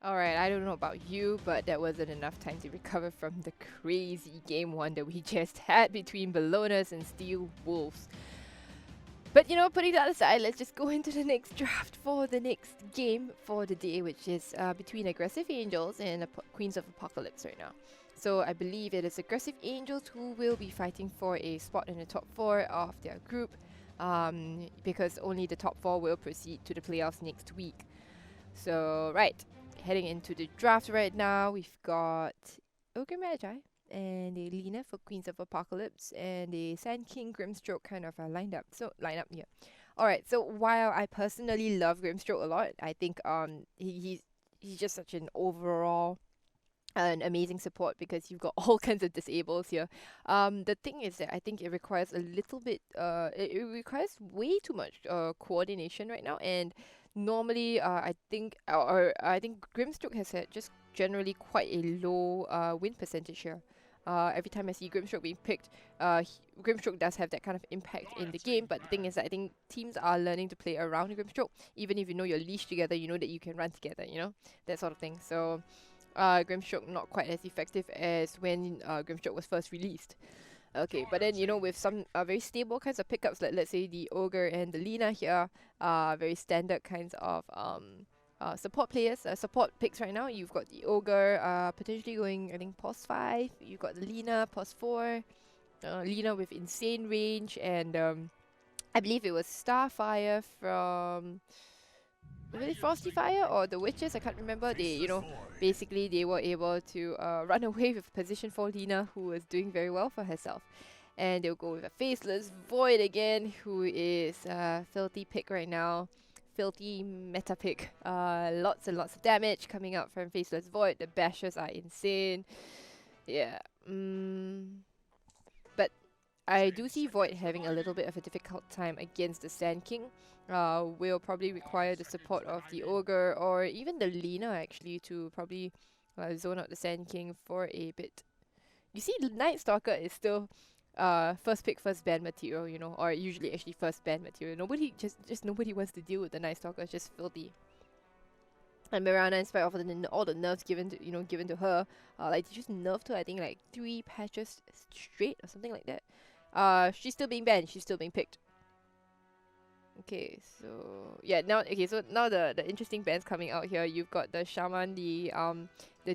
Alright, I don't know about you, but that wasn't enough time to recover from the crazy game one that we just had between Ballonas and Steel Wolves. But you know, putting that aside, let's just go into the next draft for the next game for the day, which is between Aggressive Angels and Queens of Apocalypse right now. So I believe it is Aggressive Angels who will be fighting for a spot in the top 4 of their group, because only the top 4 will proceed to the playoffs next week. So, right, heading into the draft right now, we've got Ogre Magi and a Lena for Queens of Apocalypse and a Sand King Grimstroke kind of lined up. So, line up here. Alright, so while I personally love Grimstroke a lot, I think he's just such an overall an amazing support because you've got all kinds of disables here. The thing is that I think it requires a little bit, it requires way too much coordination right now, and normally I think Grimstroke has had just generally quite a low win percentage here. Every time I see Grimstroke being picked, Grimstroke does have that kind of impact in the game, but the thing is that I think teams are learning to play around Grimstroke. Even if you know you're leashed together, you know that you can run together, you know? That sort of thing. So Grimstroke not quite as effective as when Grimstroke was first released. Okay, but then you know with some very stable kinds of pickups, like let's say the Ogre and the Lina here, very standard kinds of support players, support picks right now. You've got the Ogre potentially going I think pos 5. You've got the Lina pos 4. Lina with insane range, and I believe it was Starfire from really Frosty Fire or the Witches, I can't remember. They, you know, basically they were able to run away with position 4 Lina, who was doing very well for herself. And they'll go with a Faceless Void again, who is a filthy pick right now. Filthy meta pick. Lots and lots of damage coming out from Faceless Void. The bashes are insane. Yeah. But I do see Void having a little bit of a difficult time against the Sand King. Will probably require the support of the Ogre or even the Lina actually to probably zone out the Sand King for a bit. You see, Night Stalker is still first pick, first ban material, you know, or usually actually first ban material. Nobody just nobody wants to deal with the Night Stalker. It's just filthy. And Mirana, in spite of all the nerfs given to her, like they just nerfed her I think like 3 patches straight or something like that. She's still being banned. She's still being picked. Okay, so yeah, now the interesting bands coming out here. You've got the Shaman, the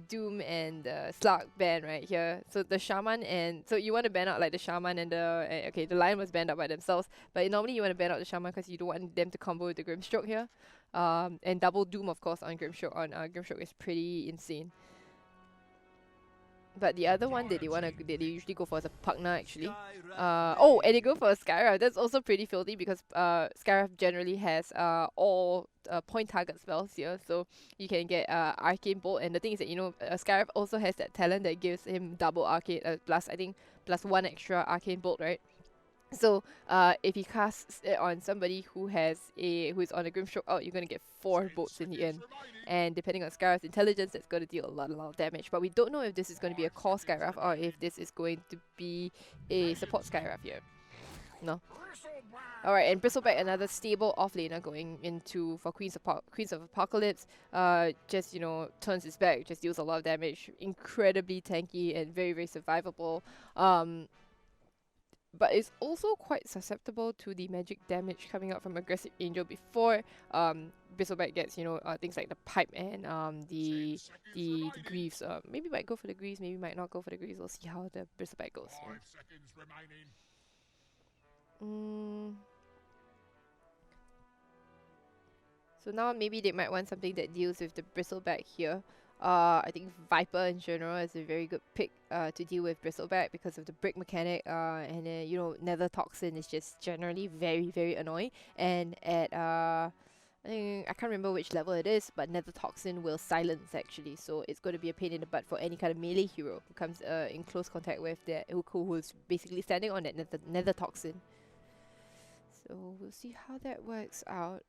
Doom and the Slug band right here. So the Shaman and so you want to ban out like the Shaman and the Lion was banned out by themselves, but normally you want to ban out the Shaman because you don't want them to combo with the Grimstroke here. And double Doom of course on Grimstroke Grimstroke is pretty insane. But the other one that they usually go for is a Pugna actually. Oh, and they go for a Skywrath. That's also pretty filthy because Skywrath generally has all point target spells here, so you can get Arcane Bolt. And the thing is that you know Skywrath also has that talent that gives him double Arcane plus I think plus 1 extra Arcane Bolt, right? So if he casts it on somebody who is on a Grimstroke out, you're gonna get 4 bolts in the end. And depending on Skyrath's intelligence, that's gonna deal a lot of damage. But we don't know if this is gonna be a core Skyrath or if this is going to be a support Skyrath here. No. Alright, and Bristleback, another stable offlaner going into for Queens of Apocalypse. Just you know turns his back, just deals a lot of damage, incredibly tanky and very very survivable. But it's also quite susceptible to the magic damage coming out from Aggressive Angel before Bristleback gets, you know, things like the Pipe and the Greaves. Maybe might go for the Greaves, maybe might not go for the Greaves. We'll see how the Bristleback goes. So now maybe they might want something that deals with the Bristleback here. I think Viper in general is a very good pick to deal with Bristleback because of the brick mechanic, and then you know Nether Toxin is just generally very very annoying. And at I can't remember which level it is, but Nether Toxin will silence actually, so it's going to be a pain in the butt for any kind of melee hero who comes in close contact with who's basically standing on that Nether Toxin. So we'll see how that works out.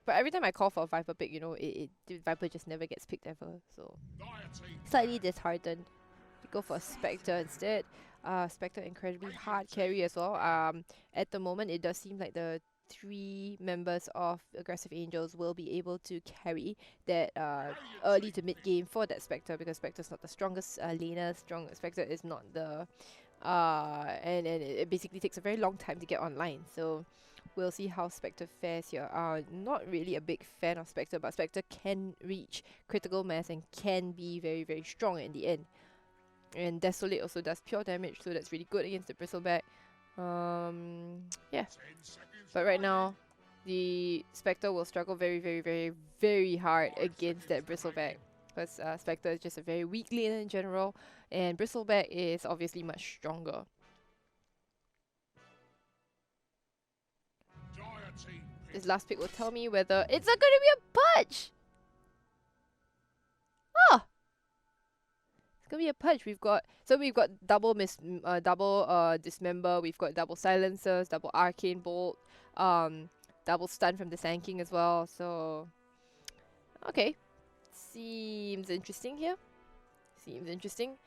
But every time I call for a Viper pick, you know, the Viper just never gets picked ever. So slightly disheartened. We go for a Spectre instead. Spectre incredibly hard carry as well. At the moment, it does seem like the 3 members of Aggressive Angels will be able to carry that early to mid game for that Spectre, because Spectre's not the strongest laner. Spectre is not the and it basically takes a very long time to get online. So we'll see how Spectre fares here. Not really a big fan of Spectre, but Spectre can reach critical mass and can be very, very strong in the end. And Desolate also does pure damage, so that's really good against the Bristleback. Yeah. But right now, the Spectre will struggle very, very, very, very hard against that Bristleback. Because Spectre is just a very weak laner in general, and Bristleback is obviously much stronger. This last pick will tell me whether it's not going to be a Pudge! Oh! It's going to be a Pudge. We've got double Dismember, we've got double Silencers, double Arcane Bolt, double Stun from the Sand King as well, so... Okay. Seems interesting here. Seems interesting.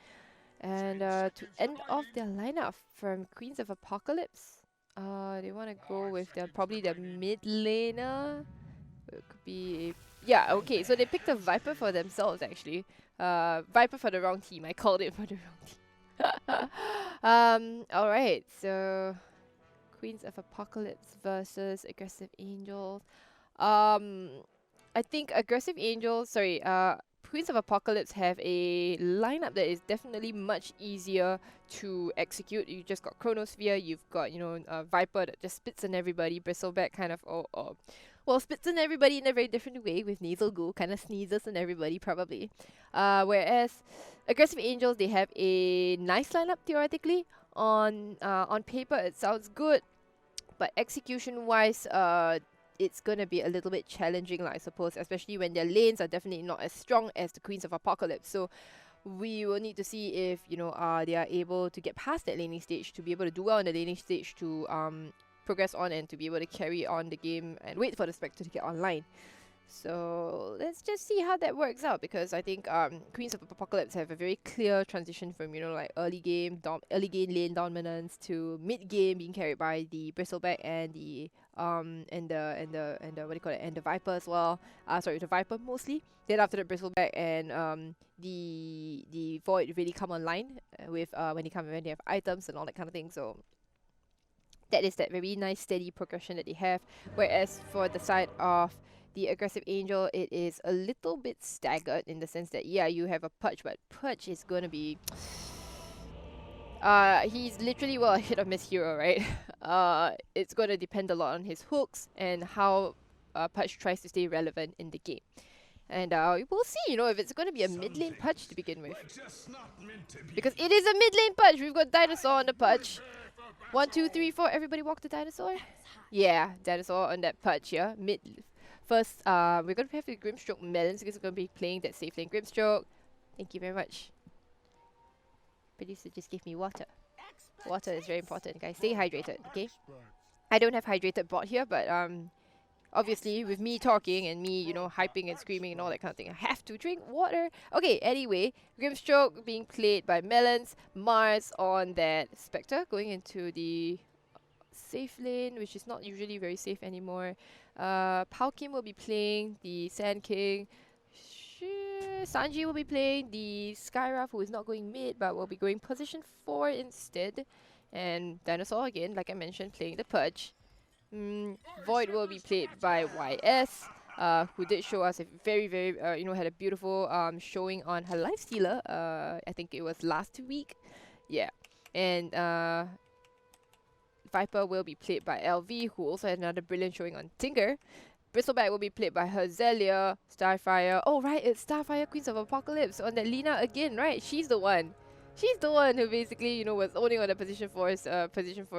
And to end off their lineup from Queens of Apocalypse, they want to go with probably their mid laner. It could be yeah, okay, so they picked a Viper for themselves actually. Viper for the wrong team. I called it for the wrong team. Alright, so Queens of Apocalypse versus Aggressive Angels. I think Aggressive Angels, Queens of Apocalypse have a lineup that is definitely much easier to execute. You just got Chronosphere, you've got, Viper that just spits on everybody, Bristleback kind of, well, spits on everybody in a very different way with Nasal Ghoul, kind of sneezes on everybody probably. Whereas Aggressive Angels, they have a nice lineup theoretically. On paper it sounds good, but execution-wise, it's gonna be a little bit challenging, I suppose, especially when their lanes are definitely not as strong as the Queens of Apocalypse. So we will need to see if they are able to get past that laning stage, to be able to do well in the laning stage, to progress on and to be able to carry on the game and wait for the Spectre to get online. So let's just see how that works out, because I think Queens of Apocalypse have a very clear transition from like early game lane dominance to mid game being carried by the Bristleback and the the Viper as well. The Viper mostly. Then after the Bristleback and the Void really come online with when they have items and all that kind of thing. So that is that very nice steady progression that they have. Whereas for the side of the Aggressive Angel, it is a little bit staggered in the sense that, yeah, you have a Pudge, but Pudge is gonna be... he's literally well ahead of Miss Hero, right? It's gonna depend a lot on his hooks and how Pudge tries to stay relevant in the game. And we'll see, if it's gonna be a mid lane Pudge to begin with. Because it is a mid lane Pudge! We've got Dinosaur on the Pudge. 1, 2, 3, 4, everybody walk the Dinosaur? Yeah, Dinosaur on that Pudge here. First, we're going to have the Grimstroke Melons because we're going to be playing that safe lane Grimstroke. Thank you very much. Producer just gave me water. Water is very important, guys. Stay hydrated, okay? I don't have hydrated bot here, but obviously with me talking and me, hyping and screaming and all that kind of thing, I have to drink water. Okay, anyway, Grimstroke being played by Melons, Mars on that Spectre going into the safe lane, which is not usually very safe anymore. Palkim will be playing the Sand King. Sanji will be playing the Skyraf, who is not going mid but will be going position 4 instead. And Dinosaur again, like I mentioned, playing the Pudge. Void will be played by YS, who did show us a very, very, had a beautiful showing on her Lifestealer. I think it was last week. Yeah. And Viper will be played by LV, who also had another brilliant showing on Tinker. Bristleback will be played by Herzelia, Starfire. Oh, right, it's Starfire, Queens of Apocalypse on that Lina again, right? She's the one. She's the one who basically, was owning on the position for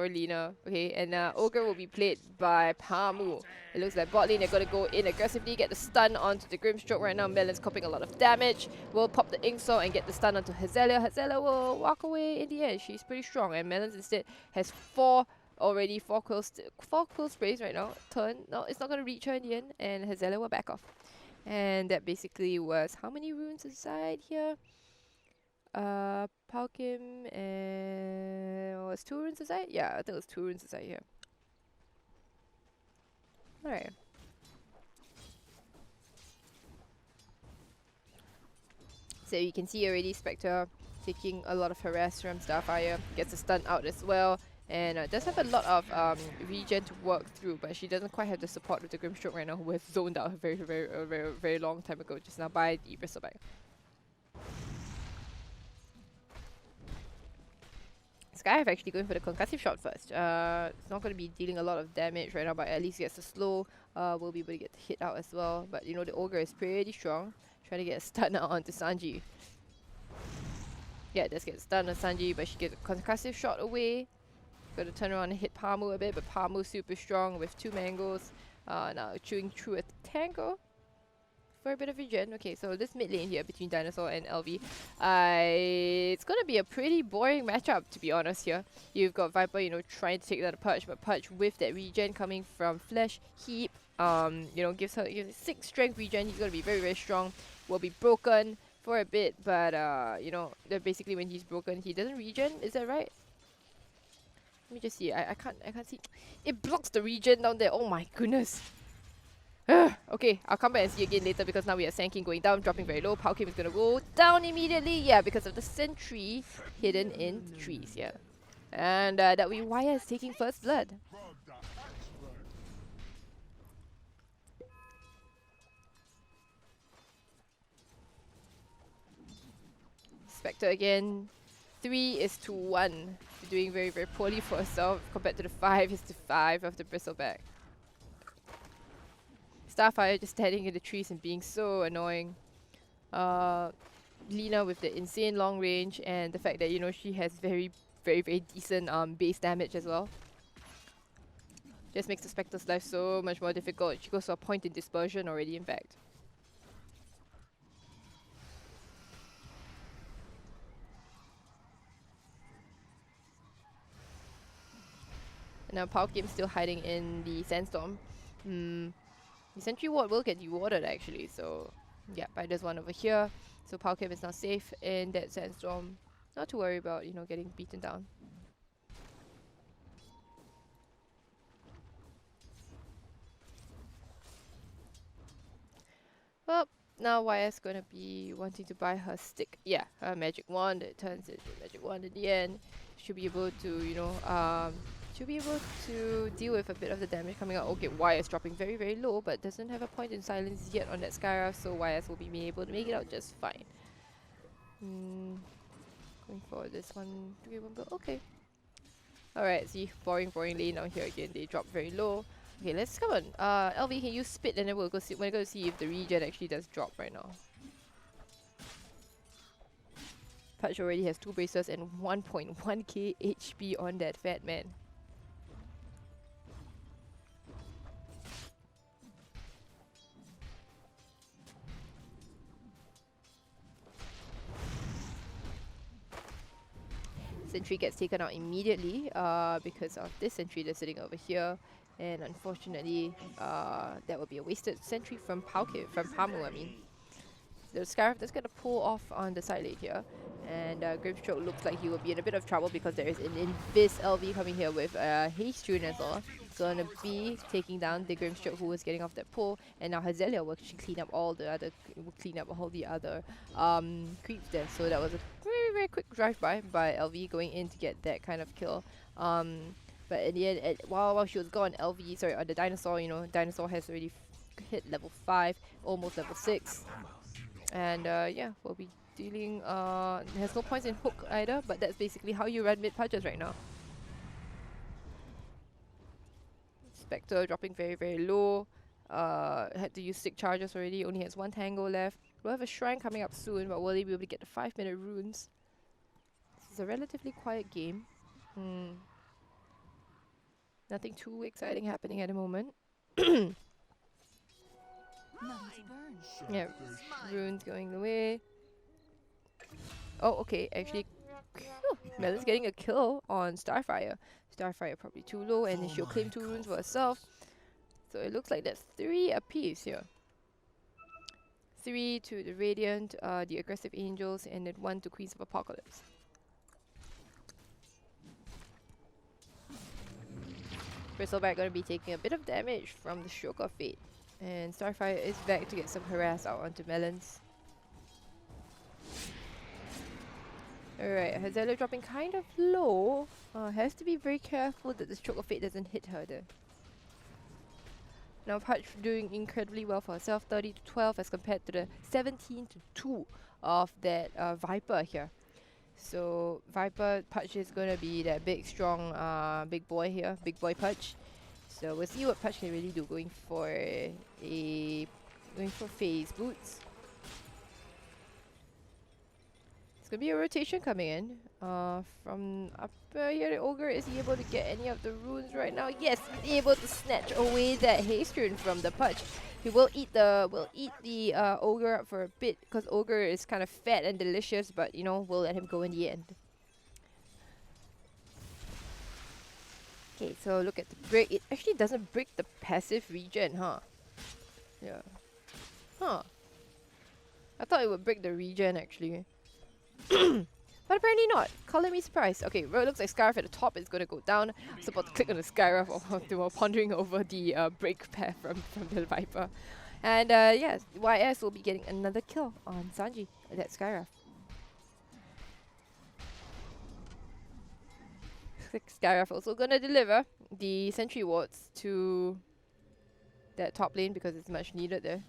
Lina. Okay, and Ogre will be played by Pamu. It looks like bot lane, they're gonna go in aggressively, get the stun onto the Grimstroke right now. Melon's copying a lot of damage. Will pop the Inksaw and get the stun onto Herzelia. Herzelia will walk away in the end. She's pretty strong, and Melons instead has 4 quill sprays right now. No, it's not gonna reach her in the end, and Herzelia will back off. And that basically was how many runes aside here? Palkim and was 2 runes aside? Yeah, I think it was 2 runes aside here. Alright. So you can see already Spectre taking a lot of harass from Starfire, gets a stun out as well, and does have a lot of regen to work through, but she doesn't quite have the support of the Grimstroke right now, who was zoned out a very long time ago just now by the Bristleback. Skyhive actually going for the concussive shot first. It's not going to be dealing a lot of damage right now, but at least gets a slow. Will be able to get the hit out as well. But you know, the Ogre is pretty strong. Trying to get a stun out onto Sanji. Yeah, does get stunned on Sanji, but she gets a concussive shot away. Got to turn around and hit Pamu a bit, but Pamu's super strong with 2 mangoes. Now chewing through a Tango for a bit of regen. Okay, so this mid lane here between Dinosaur and LV, it's gonna be a pretty boring matchup, to be honest here. You've got Viper, you know, trying to take that Purge, but Purge with that regen coming from Flesh Heap, you know, gives her 6 strength regen. He's gonna be very strong. Will be broken for a bit, but you know, basically when he's broken, he doesn't regen. Is that right? Let me just see. I can't see. It blocks the regen down there. Oh my goodness. Okay, I'll come back and see again later because now we have Sand King going down, dropping very low. Palkim is gonna go down immediately. Yeah, because of the sentry hidden in the trees. Yeah, and that we Wire is taking first blood. Spectre again. 3 is to 1. Doing very poorly for herself compared to the 5 is to 5 of the Bristleback. Starfire just standing in the trees and being so annoying. Lina with the insane long range and the fact that, you know, she has very decent base damage as well. Just makes the Spectre's life so much more difficult. She goes to a point in dispersion already, in fact. And now Palkim's still hiding in the Sandstorm. The Sentry Ward will get rewarded actually, so yeah, but there's one over here. So Palkim is now safe in that Sandstorm. Not to worry about, you know, getting beaten down. Well, now Waya's gonna be wanting to buy her stick. Yeah, her magic wand. It turns into magic wand in the end. Should be able to, you know, should be able to deal with a bit of the damage coming out. Okay, Waya's dropping very low, but doesn't have a point in silence yet on that Skyra, so Waya's will be able to make it out just fine. Going for this 1-3-1 build. Okay. Alright, see, boring lane down here again. They drop very low. Okay, let's come on. LV, can you spit and then we'll go see. We're gonna see if the regen actually does drop right now. Patch already has 2 braces and 1.1k HP on that fat man. Sentry gets taken out immediately because of this sentry that's sitting over here, and unfortunately that will be a wasted sentry from Pamu, I mean. The Scarab that's gonna pull off on the side lane here, and Grimstroke looks like he will be in a bit of trouble because there is an Invis LV coming here with Haste Rune as well. Gonna be taking down the Grimstroke who was getting off that pull, and now Hazelia will actually clean up all the other creeps there. So that was a very quick drive-by LV going in to get that kind of kill. But in the end, while she was gone, LV, sorry, on the Dinosaur, you know, Dinosaur has already hit level 5, almost level 6. And yeah, we'll be dealing, has no points in hook either, but that's basically how you run mid patches right now. Spectre dropping very low. Had to use 6 charges already, only has 1 tango left. We'll have a shrine coming up soon, but will they be able to get the 5-minute runes? This is a relatively quiet game. Nothing too exciting happening at the moment. Yeah, runes going away. Oh, okay, actually, Melon's getting a kill on Starfire. Starfire probably too low, and then she'll claim 2 runes for herself. So it looks like that's 3 apiece here. 3 to the Radiant, the Aggressive Angels, and then 1 to Queens of Apocalypse. Bristleback going to be taking a bit of damage from the Stroke of Fate. And Starfire is back to get some harass out onto Melons. Alright, Hazelia dropping kind of low. Has to be very careful that the Stroke of Fate doesn't hit her there. Now Pudge doing incredibly well for herself, 30 to 12 as compared to the 17 to 2 of that Viper here. So Viper Pudge is going to be that big strong big boy here, big boy Pudge. So we'll see what Pudge can really do, going for phase boots. It's gonna be a rotation coming in from up here. The Ogre, is he able to get any of the runes right now? Yes, he's able to snatch away that haste rune from the Pudge. He will eat the Ogre up for a bit because Ogre is kind of fat and delicious, but you know, we'll let him go in the end. Okay, so look at the break. It actually doesn't break the passive regen, huh? Yeah. Huh. I thought it would break the regen actually. But apparently not. Color me surprised. Okay, well, it looks like Skyrath at the top is going to go down. I was about to click on the Skyrath while pondering over the break path from the Viper. And yes, YS will be getting another kill on Sanji, that Skyrath. Skyrath also going to deliver the sentry wards to that top lane because it's much needed there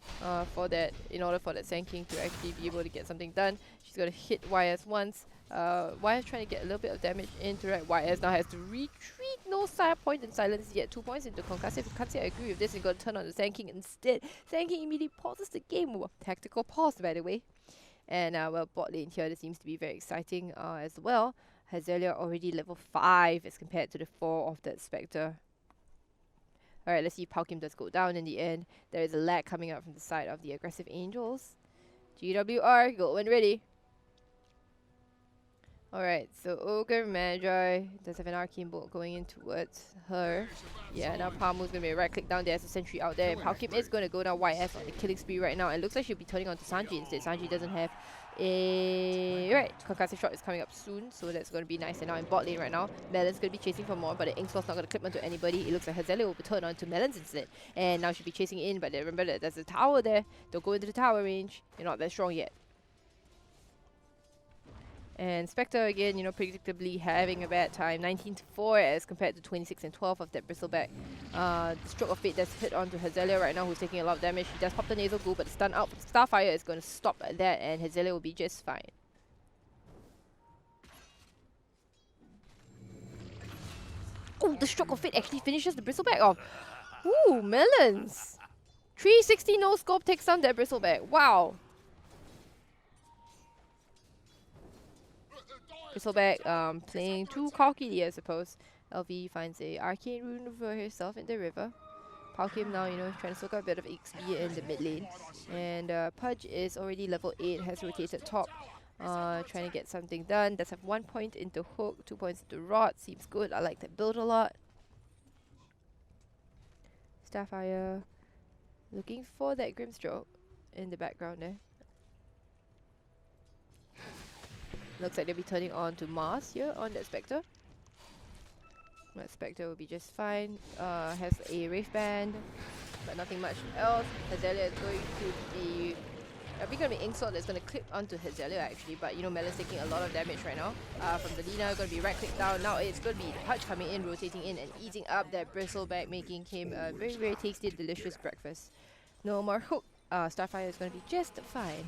in order for that Sand King to actually be able to get something done. She's going to hit YS once. YS trying to get a little bit of damage into right. YS now has to retreat. No side point in silence yet. 2 points into concussive. Can't say I agree with this. He's going to turn on the Sand King instead. Sand King immediately pauses the game. Tactical pause, by the way. And well, bot lane here, this seems to be very exciting as well. Hazelia already level 5 as compared to the 4 of that Spectre. Alright, let's see if Palkim does go down in the end. There is a lag coming out from the side of the aggressive Angels. GWR, go when ready. Alright, so Ogre Magi does have an Arcane Bolt going in towards her. Yeah, now Palmu's going to be a right click down there as a sentry out there. And Palkim is going to go down YS on the killing spree right now. It looks like she'll be turning on to Sanji instead. Sanji doesn't have a... Right, concussive shot is coming up soon, so that's going to be nice. And now in bot lane right now, Melon's going to be chasing for more, but the Inkslaw's not going to clip onto anybody. It looks like Hazelia will be turned on to Melons instead. And now she'll be chasing in, but remember that there's a tower there. Don't go into the tower range. You're not that strong yet. And Spectre again, you know, predictably having a bad time. 19 to 4 as compared to 26 and 12 of that Bristleback. The Stroke of Fate does hit onto Hazelia right now, who's taking a lot of damage. She does pop the Nasal Ghoul, but the stun out from Starfire is going to stop at that, and Hazelia will be just fine. Oh, the Stroke of Fate actually finishes the Bristleback off. Ooh, Melons! 360 no scope takes down that Bristleback. Wow. Bristleback playing too cockily, I suppose. LV finds a arcane rune for herself in the river. Palkim now, you know, trying to soak up a bit of XP in the mid lane. And Pudge is already level 8, has rotated top. Trying to get something done. Does have 1 point into hook, 2 points into rod. Seems good. I like that build a lot. Starfire looking for that Grimstroke in the background there. Looks like they'll be turning on to Mars here on that Spectre. That Spectre will be just fine. Has a Wraith Band, but nothing much else. Hazelia is going to be... I think going to be Inkslot that's going to clip onto Hazelia actually, but you know, Melon's taking a lot of damage right now. From the Lina, going to be right click down. Now it's going to be Pudge coming in, rotating in, and eating up that Bristleback, making him a very, very tasty, delicious breakfast. No more hook. Starfire is going to be just fine.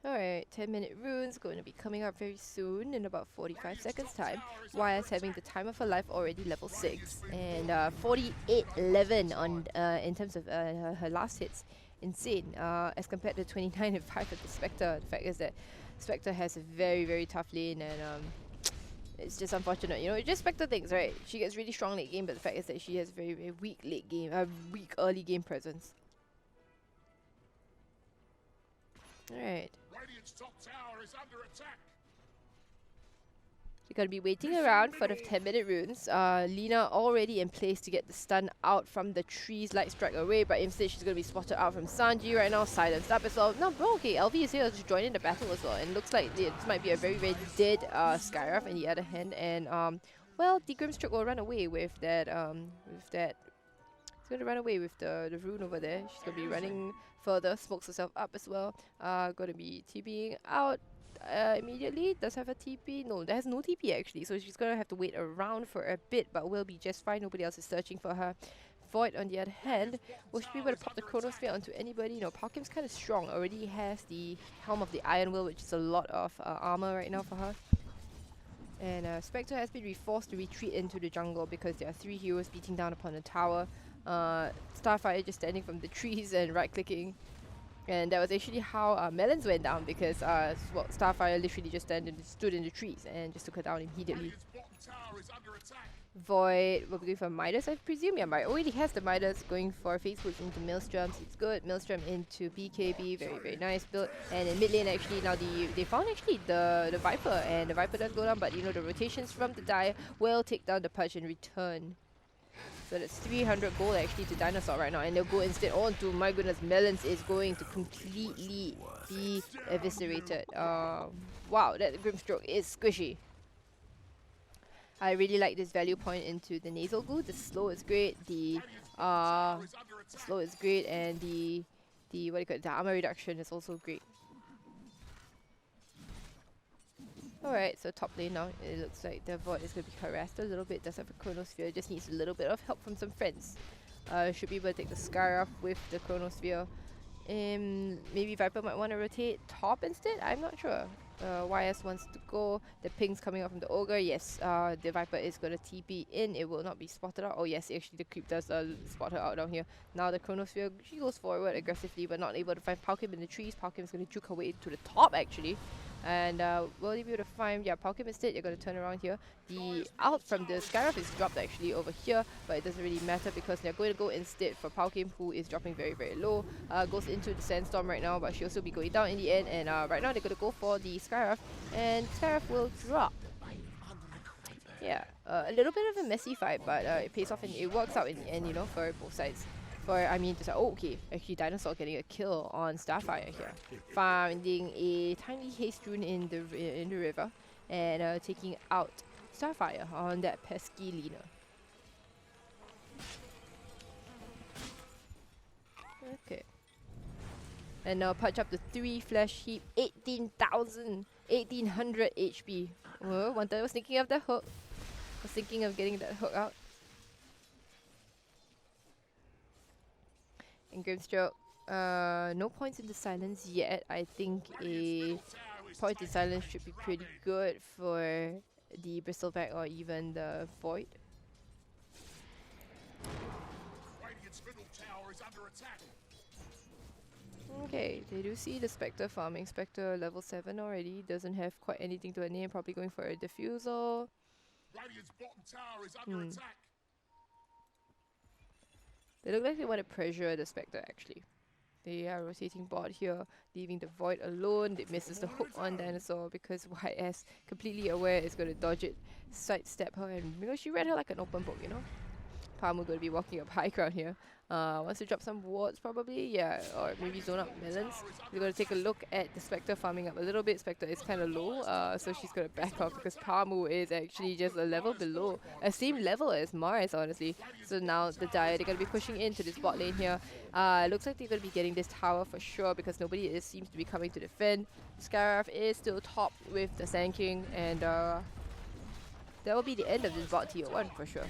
Alright, 10-minute runes going to be coming up very soon in about 45 seconds time. YS having the time of her life already level 6 and 48-11 on in terms of her last hits. Insane. As compared to 29 and 5 at the Spectre. The fact is that Spectre has a very, very tough lane and it's just unfortunate. You know, it's just Spectre things, right? She gets really strong late game, but the fact is that she has very, very weak late game, weak early game presence. Alright. They're going to be waiting around for the 10-minute runes. Lina already in place to get the stun out from the trees, light strike away, but instead she's going to be spotted out from Sanji right now, silenced up as well. No, bro, okay, LV is here to join in the battle as well, and looks like this might be a very, very dead Skyruff on the other hand, and well, the Grimstroke will run away with that, She's going to run away with the rune over there. She's going to be running further, smokes herself up as well. Going to be TPing out immediately. Does have a TP? No, there has no TP actually. So she's going to have to wait around for a bit, but will be just fine. Nobody else is searching for her. Void, on the other hand, will she be able to pop the Chronosphere onto anybody? No, Palkim's kind of strong. Already has the Helm of the Iron Will, which is a lot of armor right now for her. And Spectre has been forced to retreat into the jungle because there are 3 heroes beating down upon the tower. Starfire just standing from the trees and right-clicking. And that was actually how Melons went down because well, Starfire literally just stood in the trees and just took her down immediately. Void will be going for Midas, I presume. Yeah, Midas already has the Midas, going for Facebook into Maelstroms. It's good. Maelstrom into BKB, very, very nice build. And in mid lane, actually, now they found actually the Viper, and the Viper does go down, but you know, the rotations from the Dire will take down the Pudge in return. So that's 300 gold actually to Dinosaur right now, and they'll go instead on to, my goodness, Melons is going to completely be eviscerated. Wow, that Grimstroke is squishy. I really like this value point into the nasal goo. The slow is great. The slow is great, and the what do you call it? The armor reduction is also great. Alright, so top lane now, it looks like the Void is going to be harassed a little bit. Does have a Chronosphere, just needs a little bit of help from some friends. Should be able to take the Skyruff with the Chronosphere. Maybe Viper might want to rotate top instead? I'm not sure. YS wants to go. The ping's coming out from the Ogre. Yes, the Viper is going to TP in. It will not be spotted out. Oh yes, actually the creep does spot her out down here. Now the Chronosphere, she goes forward aggressively but not able to find Palkim in the trees. Palkim's going to juke her way to the top actually. And will they be able to find, yeah, Palkim instead. You're going to turn around here. The ult from the Skyruff is dropped actually over here, but it doesn't really matter because they're going to go instead for Palkim, who is dropping very, very low. Goes into the Sandstorm right now, but she'll still be going down in the end. And right now they're going to go for the Skyruff, and Skyruff will drop. Yeah, a little bit of a messy fight, but it pays off and it works out in the end, you know, for both sides. I mean, just like, oh, okay, actually Dinosaur getting a kill on Starfire here. Finding a tiny haste rune in the river and taking out Starfire on that pesky Lina. Okay. And now patch up the 3 flash heap, 1800 HP. Oh, one time I was thinking of the hook. I was thinking of getting that hook out. And Grimstroke, no points in the silence yet. I think a point in silence should be pretty good for the Bristleback or even the Void. Okay, they do see the Spectre farming. Spectre level 7 already, doesn't have quite anything to her name, probably going for a Diffusal. They look like they want to pressure the Spectre actually. They are rotating bot here, leaving the Void alone. It misses the hook on Dinosaur because YS, completely aware, is going to dodge it, sidestep her, and you know, she read her like an open book, you know. Palmu going to be walking up high ground here. Wants to drop some wards probably, yeah, or maybe zone up Melons. We're going to take a look at the Spectre farming up a little bit. Spectre is kind of low, so she's going to back off because Palmu is actually just a level below, same level as Mars honestly. So now the Dire, they're going to be pushing into this bot lane here. Looks like they're going to be getting this tower for sure because nobody seems to be coming to defend. Skyruff is still top with the Sand King, and that will be the end of this bot tier 1 for sure.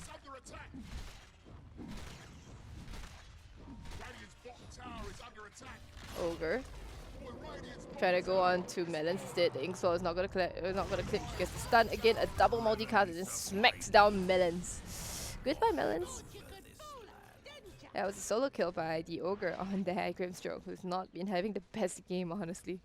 Ogre trying to go on to Melons instead. The Inkswell is not gonna clip. She gets the stun again. A double multicast and then smacks down Melons. Goodbye, Melons. That was a solo kill by the Ogre on the Grimstroke, who's not been having the best game honestly.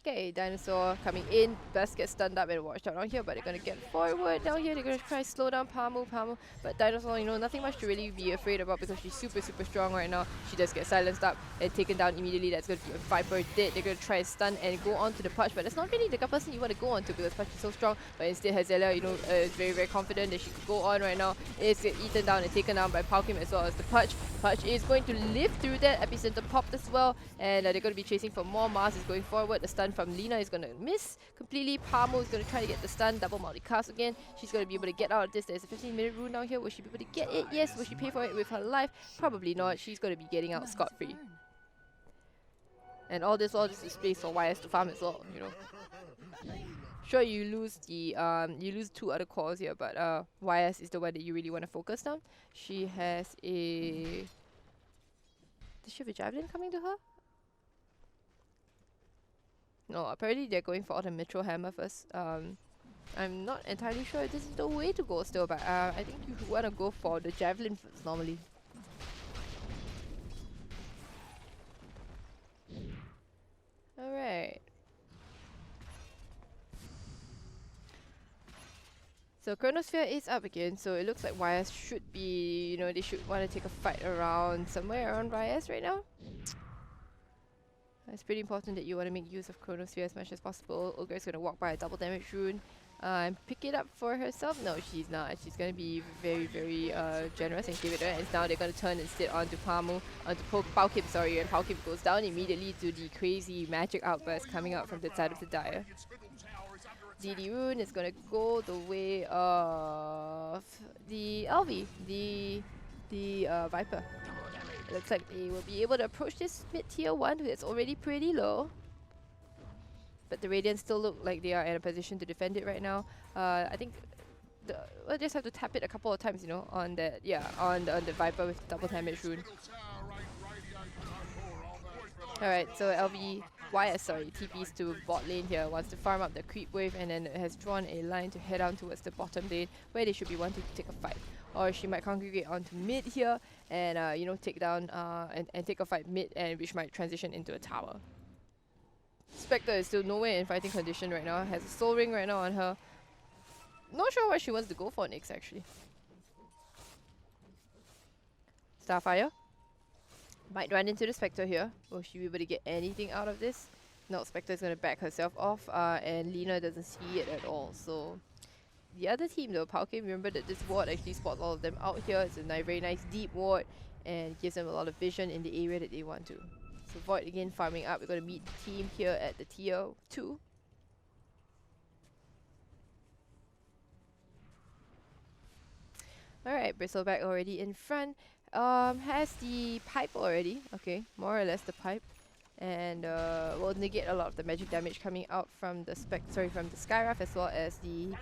Okay, Dinosaur coming in. Best get stunned up and watched out down here, but they're gonna get forward down here. They're gonna try slow down Pamu. But Dinosaur, you know, nothing much to really be afraid about because she's super strong right now. She does get silenced up and taken down immediately. That's gonna be a Viper dead. They're gonna try and stun and go on to the Punch, but that's not really the person you want to go on to because Punch is so strong. But instead, Hazelia, you know, is very confident that she could go on right now. It's get eaten down and taken down by Palkim as well as the Punch. Punch is going to live through that. Epicenter popped as well, and they're going to be chasing for more. Mars is going forward. The stun from Lina is going to miss completely. Pamo is going to try to get the stun. Double multicast again. She's going to be able to get out of this. There's a 15-minute rune down here. Will she be able to get it? Yes. Will she pay for it with her life? Probably not. She's going to be getting out scot-free. And all this is space for YS to farm as well, you know. Sure, you lose the you lose 2 other cores here, but YS is the one that you really want to focus on. She has a... Does she have a javelin coming to her? No, apparently they're going for the Mithril Hammer first. I'm not entirely sure if this is the way to go still, but I think you want to go for the javelin first normally. Alright. So Chronosphere is up again, so it looks like YS should be, you know, they should want to take a fight around somewhere around YS right now. It's pretty important that you want to make use of Chronosphere as much as possible. Ogre is going to walk by a double damage rune and pick it up for herself. No, she's not. She's going to be very generous and give it her. And now they're going to turn instead onto Pamu, onto Palkim, sorry, and Palkim goes down immediately to the crazy magic outburst coming out from the side of the Dire. DD Rune is gonna go the way of the LV, the Viper. It looks like they will be able to approach this mid tier 1 who is already pretty low. But the Radiants still look like they are in a position to defend it right now. I think we'll just have to tap it a couple of times, you know, on that, on the Viper with double damage rune. Alright, so LV, YS, sorry, TPs to bot lane here, wants to farm up the creep wave and then has drawn a line to head down towards the bottom lane where they should be wanting to take a fight. Or she might congregate onto mid here and, you know, take down and take a fight mid, and which might transition into a tower. Spectre is still nowhere in fighting condition right now, has a soul ring right now on her. Not sure what she wants to go for next actually. Starfire. Might run into the Spectre here. Will she be able to get anything out of this? No, Spectre is going to back herself off and Lina doesn't see it at all. So the other team though, Palkim, remember that this ward actually spots all of them out here. It's a very nice deep ward and gives them a lot of vision in the area that they want to. So Void again farming up. We're going to meet the team here at the tier 2. Alright, Bristleback already in front. Has the pipe already. Okay, more or less the pipe. And will negate a lot of the magic damage coming out from the from the Skywrath as well as the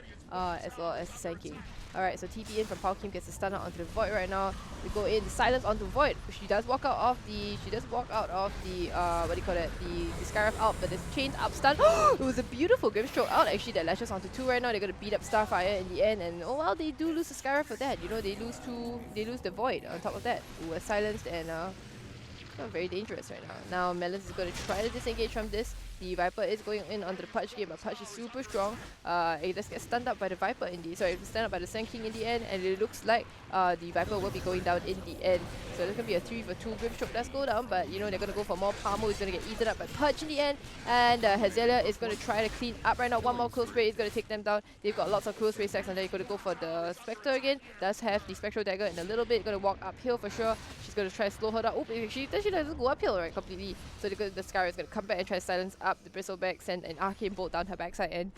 Sand King. Alright, so TP in from Palkim gets a stun out onto the Void right now. We go in, the silence onto Void. She does walk out of the what do you call it? The Skywrath out, but it's chained up stun. It was a beautiful Grimstroke out actually that lashes onto 2 right now. They're gonna beat up Starfire in the end, and oh well, they do lose the Skywrath for that. You know, they lose the Void on top of that, who was silenced and very dangerous right now. Now Melons is going to try to disengage from this. The Viper is going in onto the Punch game, but Punch is super strong. It does get stunned up by the Viper in the stunned up by the Sand King in the end, and it looks like the Viper will be going down in the end. So there's gonna be a 3 for 2. Grimstroke does go down, but you know they're gonna go for more. Pamo is gonna get eaten up by Punch in the end, and Hazelia is gonna try to clean up right now. One more close spray is gonna take them down. They've got lots of close spray stacks, and they're gonna go for the Spectre again. Does have the Spectral Dagger in a little bit. Gonna walk uphill for sure. She's gonna try to slow her down. Oh, she doesn't go uphill right completely. So the Scar is gonna come back and try to silence up the Bristleback, send an arcane bolt down her backside,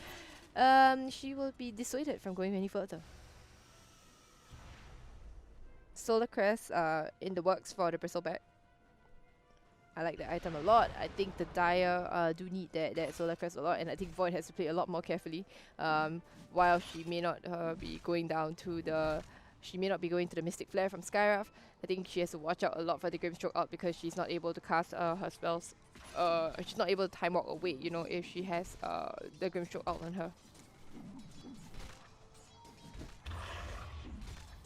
and she will be dissuaded from going any further. Solar Crest in the works for the Bristleback. I like that item a lot. I think the Dire do need that Solar Crest a lot, and I think Void has to play a lot more carefully. While she may not be going down to the Mystic Flare from Skywrath, I think she has to watch out a lot for the Grimstroke out because she's not able to cast her spells. She's not able to time walk away, you know, if she has the Grimstroke out on her.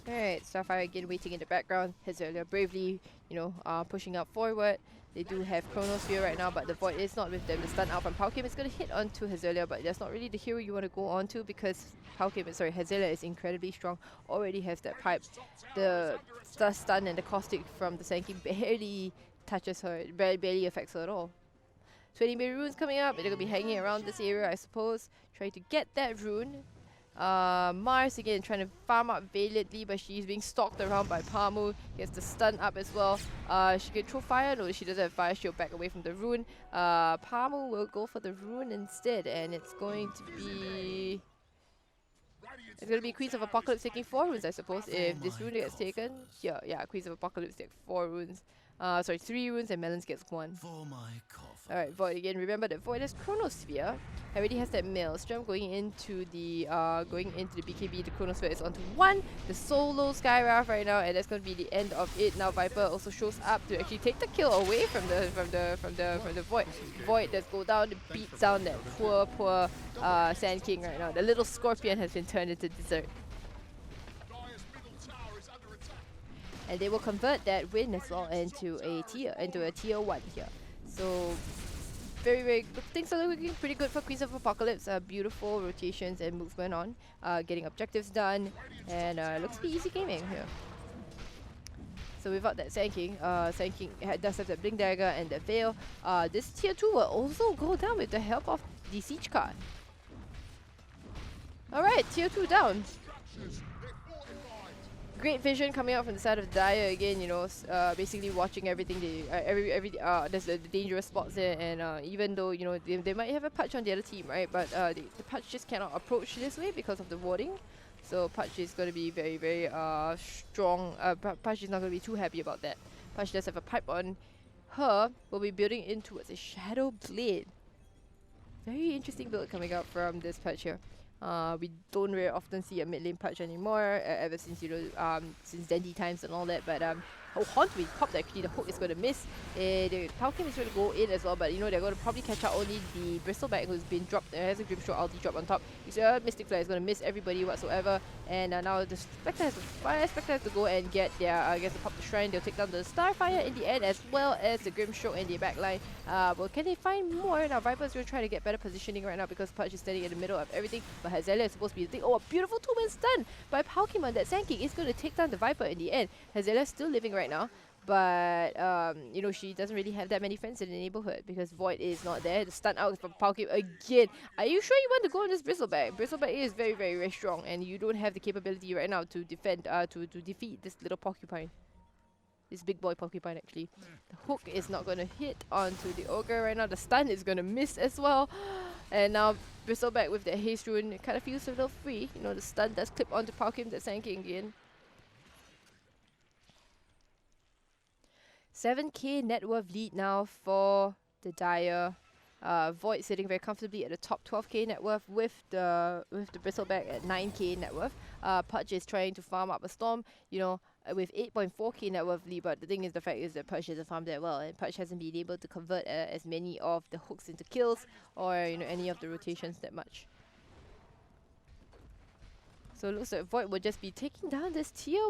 Alright, Starfire again waiting in the background. Hazelia bravely, pushing up forward. They do have Chronosphere right now, but the Void is not with them. The stun out from Palkim is going to hit onto Hazelia, but that's not really the hero you want to go on to because Hazelia is incredibly strong. Already has that pipe. The stun and the caustic from the Sankey barely touches her. It barely affects her at all. 20 Bay runes coming up. They're going to be hanging around this area, I suppose. Trying to get that rune. Mars again trying to farm up valiantly, but she's being stalked around by Pamu. Gets the stun up as well. She can throw fire. No, she doesn't have fire. She'll back away from the rune. Pamu will go for the rune instead, and it's going to be... It's going to be Queens of Apocalypse taking 4 runes, I suppose, if this rune gets taken. Yeah, Queens of Apocalypse take 4 runes. 3 runes and Melons gets 1. Alright, Void again. Remember that Void has Chronosphere. Already has that Maelstrom going into the BKB. The Chronosphere is onto 1. The solo Skywrath right now, and that's going to be the end of it. Now Viper also shows up to actually take the kill away from the Void. Void does go down and beats down that poor Sand King right now. The little Scorpion has been turned into dessert. And they will convert that win as well into a tier 1 here. So very, very good. Things are looking pretty good for Queens of Apocalypse. Beautiful rotations and movement on. Getting objectives done. And looks to be easy gaming here. So without that Sand King does have that Blink Dagger and that Veil. This tier 2 will also go down with the help of the Siege card. Alright, tier 2 down. Great vision coming out from the side of Dire again, basically watching everything. There's the dangerous spots there, and even though they might have a Patch on the other team, right? But the Patch just cannot approach this way because of the warding. So Patch is going to be very, very strong. Patch is not going to be too happy about that. Patch does have a pipe on her. Will be building in towards a Shadow Blade. Very interesting build coming out from this Patch here. We don't very often see a mid lane Patch anymore, ever since since Dandy times and all that. But Haunt we popped actually. The hook is going to miss. The Palkim is going to go in as well, but they're going to probably catch out only the Bristleback who's been dropped. Has a Grimstroke ulti drop on top. Mystic Flare is going to miss everybody whatsoever, and now the Spectre has to go and get their pop the shrine. They'll take down the Starfire in the end, as well as the Grimstroke in the backline. Well, can they find more? Now Viper is going to try to get better positioning right now because Patch is standing in the middle of everything, but Hazelia is supposed to be the thing. Oh, a beautiful 2-man stun by Palkimon. That Sand King is going to take down the Viper in the end. Hazelia is still living right now, but she doesn't really have that many friends in the neighborhood because Void is not there. The stun out from Palkim again. Are you sure you want to go on this Bristleback? Bristleback is very, very, very strong, and you don't have the capability right now to defend to defeat this little Porcupine. This big boy Porcupine actually. The hook is not going to hit onto the Ogre right now. The stun is going to miss as well. And now Bristleback with the haste rune, it kind of feels a little free. The stun does clip onto Palkim, the Sand King again. 7k net worth lead now for the Dire. Void sitting very comfortably at the top 12k net worth with the Bristleback at 9k net worth. Pudge is trying to farm up a Storm, with 8.4k net worth lead, but the fact is that Pudge hasn't farmed that well, and Pudge hasn't been able to convert as many of the hooks into kills or any of the rotations that much. So it looks like Void will just be taking down this tier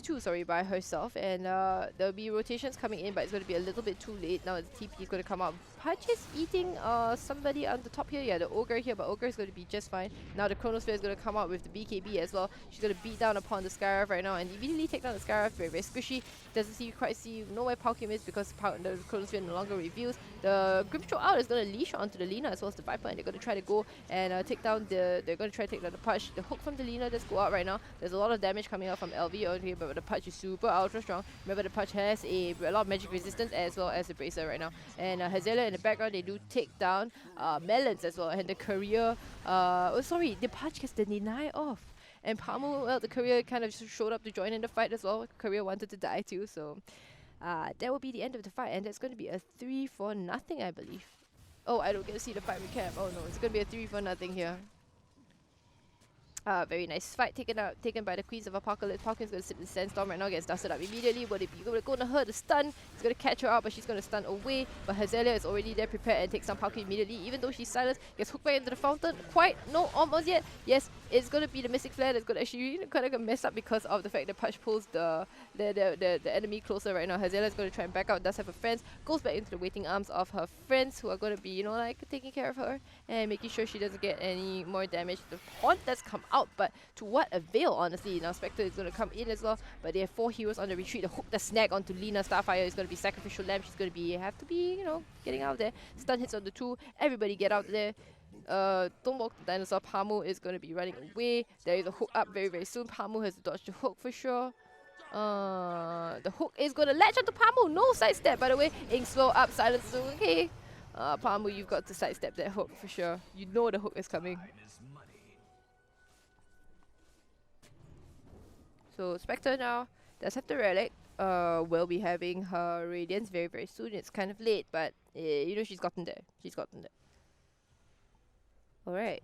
2 by herself, and there'll be rotations coming in, but it's going to be a little bit too late. Now the TP is going to come out. Pudge is eating somebody on the top here, yeah, the Ogre here, but Ogre is going to be just fine. Now the Chronosphere is going to come out with the BKB as well. She's going to beat down upon the Skywrath right now and immediately take down the Skywrath. Very, very squishy. Doesn't quite see know where Palkim is because the Chronosphere no longer reveals. The Grimstroke out is going to leash onto the Lina as well as the Viper, and they're going to try to go and take down the Pudge. The hook from the Lina does go out right now. There's a lot of damage coming out from LV on here, but the Pudge is super ultra strong. Remember, the Pudge has a lot of magic resistance as well as the Bracer right now. And Hazelia in the background, they do take down Melons as well, and the Courier. The Pudge gets the deny off. And Palmu, well, the Courier kind of showed up to join in the fight as well. Courier wanted to die too, so that will be the end of the fight, and that's going to be a 3-4-0, I believe. Oh, I don't get to see the fight recap. Oh no, it's going to be a 3-4-0 here. Very nice fight taken by the Queens of Apocalypse. Falcon's going to sit in the Sandstorm right now, gets dusted up immediately. Would it be going to hurt the stun? He's going to catch her out, but she's going to stun away. But Hazelia is already there, prepared, and takes down Falcon immediately. Even though she's silenced, gets hooked back into the fountain. Quite, no, almost yet. Yes, it's going to be the Mystic Flare that's going to actually kind of mess up because of the fact that Punch pulls the enemy closer right now. Hazelia is going to try and back out, does have her friends, goes back into the waiting arms of her friends who are going to be, like taking care of her and making sure she doesn't get any more damage. The taunt that's come out, but to what avail, honestly? Now Spectre is going to come in as well, but they have 4 heroes on the retreat. The hook, the snag onto Lina. Starfire is going to be Sacrificial Lamb. She's going to have to be, getting out there. Stun hits on the 2. Everybody get out there. Don't walk the dinosaur. Pamu is going to be running away. There is a hook up very, very soon. Pamu has to dodge the hook for sure. The hook is going to latch onto Pamu. No sidestep, by the way. Ink slow up, silence is okay. Pamu, you've got to sidestep that hook for sure. You know the hook is coming. So Spectre now does have the relic. Will be having her Radiance very, very soon. It's kind of late, but she's gotten there. She's gotten there. Alright.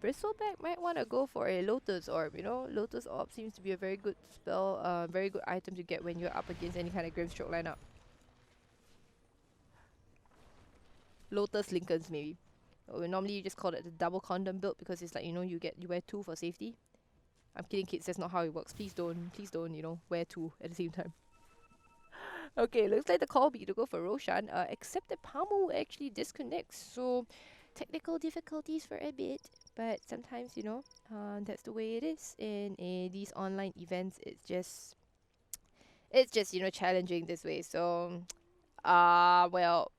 Bristleback might want to go for a Lotus Orb, Lotus Orb seems to be a very good spell, very good item to get when you're up against any kind of Grimstroke lineup. Lotus Lincolns maybe. Normally you just call it the double condom build because it's like, you wear 2 for safety. I'm kidding, kids, that's not how it works. Please don't, wear 2 at the same time. Okay, looks like the call be to go for Roshan, except that Pamu actually disconnects, so technical difficulties for a bit, but sometimes, that's the way it is in these online events. It's just challenging this way, so, well,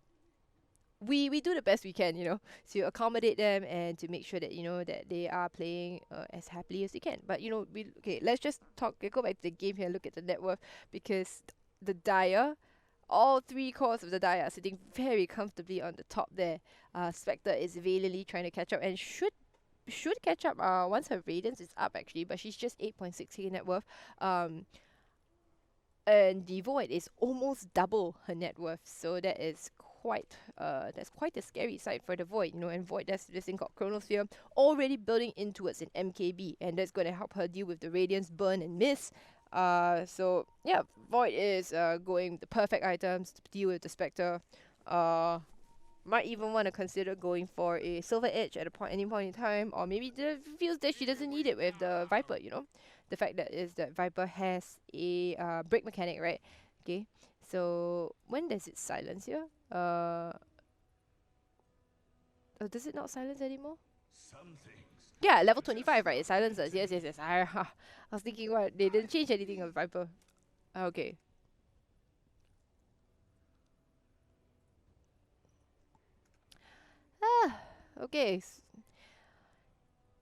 we do the best we can, to accommodate them and to make sure that, that they are playing as happily as they can. But, let's just go back to the game here and look at the net worth, because the Dire, all 3 cores of the Dire are sitting very comfortably on the top there. Spectre is valiantly trying to catch up and should catch up once her Radiance is up actually, but she's just 8.6k net worth. And the Void is almost double her net worth, so that is that's quite a scary sight for the Void, and Void, there's this thing called Chronosphere already building in towards an MKB, and that's going to help her deal with the Radiance, Burn, and Miss. So yeah, Void is going with the perfect items to deal with the Spectre. Might even want to consider going for a Silver Edge at any point in time, or maybe feels that she doesn't need it with the Viper, The fact that Viper has a break mechanic, right? Okay, so when does it silence here? Does it not silence anymore? Yeah, level 25, right? It silences. Yes. I was thinking, what? They didn't change anything of Viper. Okay. Okay.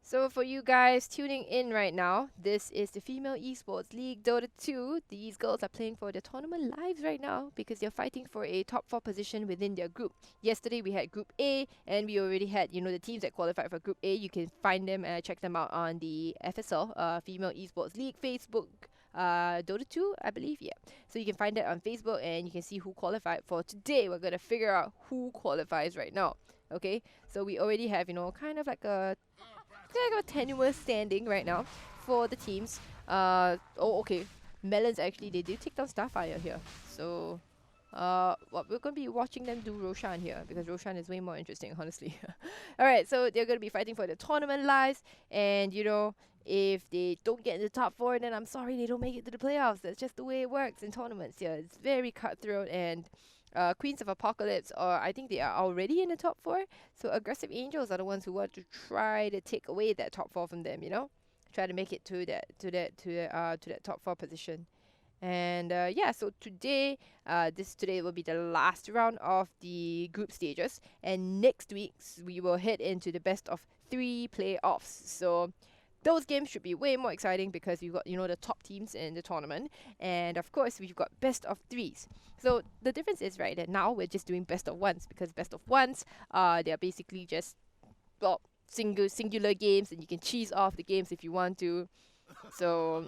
So for you guys tuning in right now, this is the Female Esports League Dota 2. These girls are playing for their tournament lives right now because they're fighting for a top 4 position within their group. Yesterday we had Group A, and we already had, the teams that qualified for Group A. You can find them and check them out on the FSL, Female Esports League Facebook. Dota 2, I believe, yeah. So you can find that on Facebook and you can see who qualified. For today, we're going to figure out who qualifies right now. Okay, so we already have, kind of like a tenuous standing right now for the teams. Okay. Melons actually, they did take down Starfire here. So, we're going to be watching them do Roshan here because Roshan is way more interesting, honestly. Alright, so they're going to be fighting for the tournament lives. And, if they don't get in the top 4, then I'm sorry, they don't make it to the playoffs. That's just the way it works in tournaments. Yeah, it's very cutthroat, and Queens of Apocalypse, I think they are already in the top 4. So Aggressive Angels are the ones who want to try to take away that top 4 from them. Try to make it to that top 4 position. And yeah, so today will be the last round of the group stages, and next week we will head into the best of 3 playoffs. So those games should be way more exciting because we've got, the top teams in the tournament. And of course, we've got best of 3s. So the difference is, right, that now we're just doing best of 1s because best of 1s, they're basically just, well, singular games, and you can cheese off the games if you want to. So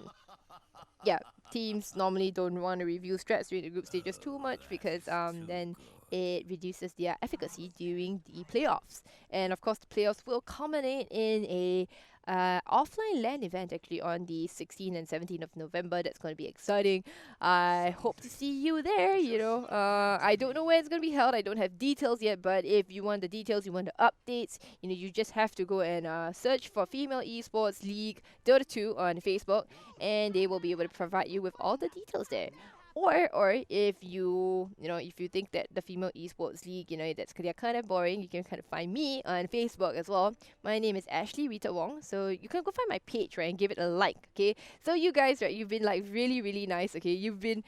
yeah, teams normally don't want to review strats during the group stages too much because then it reduces their efficacy during the playoffs. And of course, the playoffs will culminate in a offline LAN event actually on the 16th and 17th of November. That's going to be exciting. I hope to see you there. I don't know where it's going to be held. I don't have details yet, but if you want the details, you want the updates, you just have to go and search for Female Esports League Dota 2 on Facebook, and they will be able to provide you with all the details there. Or if if you think that the Female Esports League, they're kind of boring, you can kind of find me on Facebook as well. My name is Ashley Rita Wong, so you can go find my page, right, and give it a like, okay? So you guys, right, you've been like really, really nice, okay? You've been,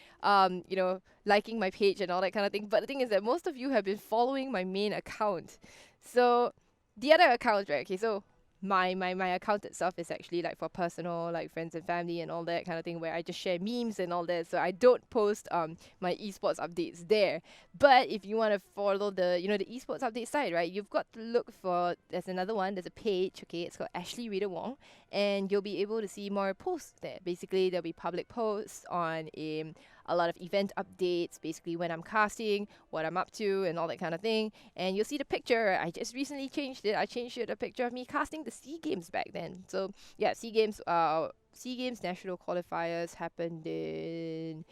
liking my page and all that kind of thing. But the thing is that most of you have been following my main account. So the other accounts, right, okay, so my account itself is actually like for personal, like friends and family and all that kind of thing, where I just share memes and all that. So I don't post my esports updates there. But if you want to follow the the esports update site, right, you've got to look for, there's another one, there's a page, okay, it's called Ashley Rita Wong, and you'll be able to see more posts there. Basically, there'll be public posts on a lot of event updates, basically when I'm casting, what I'm up to, and all that kind of thing. And you'll see the picture. I just recently changed it. I changed it a picture of me casting the SEA Games back then. So yeah, SEA Games national qualifiers happened in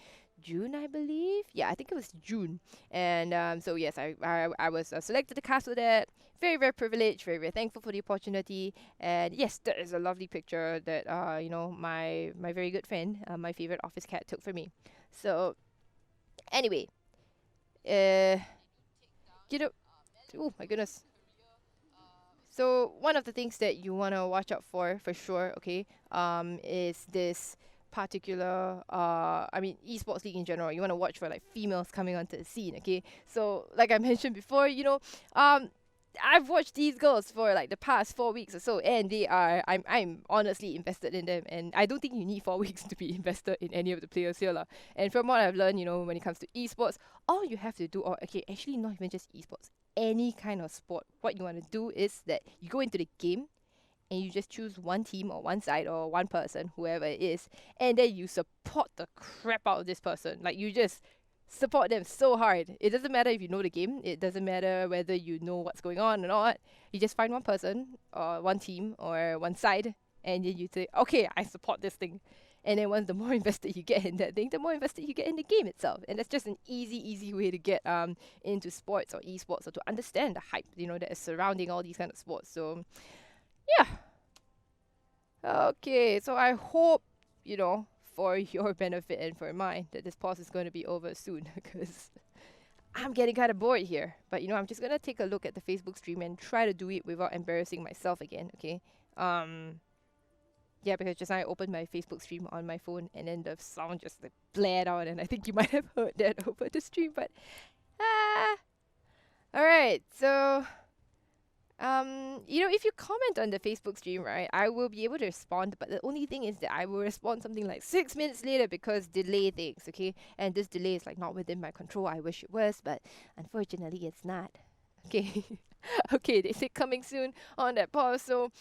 June, I believe. Yeah, I think it was June. And so yes, I was selected to cast for that. Very, very privileged, very, very thankful for the opportunity. And yes, that is a lovely picture that my very good friend, my favorite office cat, took for me. So anyway, oh my goodness. So one of the things that you want to watch out for sure, okay, is this particular esports league in general. You want to watch for like females coming onto the scene, okay? So like I mentioned before, I've watched these girls for like the past 4 weeks or so, and I'm honestly invested in them, and I don't think you need 4 weeks to be invested in any of the players here lah. And from what I've learned, when it comes to esports, all you have to do, or okay, actually not even just esports, any kind of sport, what you want to do is that you go into the game and you just choose one team or one side or one person, whoever it is, and then you support the crap out of this person. Like, you just support them so hard. It doesn't matter if you know the game. It doesn't matter whether you know what's going on or not. You just find one person or one team or one side, and then you say, okay, I support this thing. And then once the more invested you get in that thing, the more invested you get in the game itself. And that's just an easy way to get into sports or esports, or to understand the hype, that is surrounding all these kind of sports. So yeah. Okay, so I hope, for your benefit and for mine, that this pause is going to be over soon, because I'm getting kind of bored here. But I'm just going to take a look at the Facebook stream and try to do it without embarrassing myself again, okay? Yeah, because just now I opened my Facebook stream on my phone, and then the sound just like blared out, and I think you might have heard that over the stream, but alright, so if you comment on the Facebook stream, right, I will be able to respond, but the only thing is that I will respond something like 6 minutes later because delay things, okay? And this delay is like not within my control. I wish it was, but unfortunately it's not. Okay. Okay, they say coming soon on that pause, so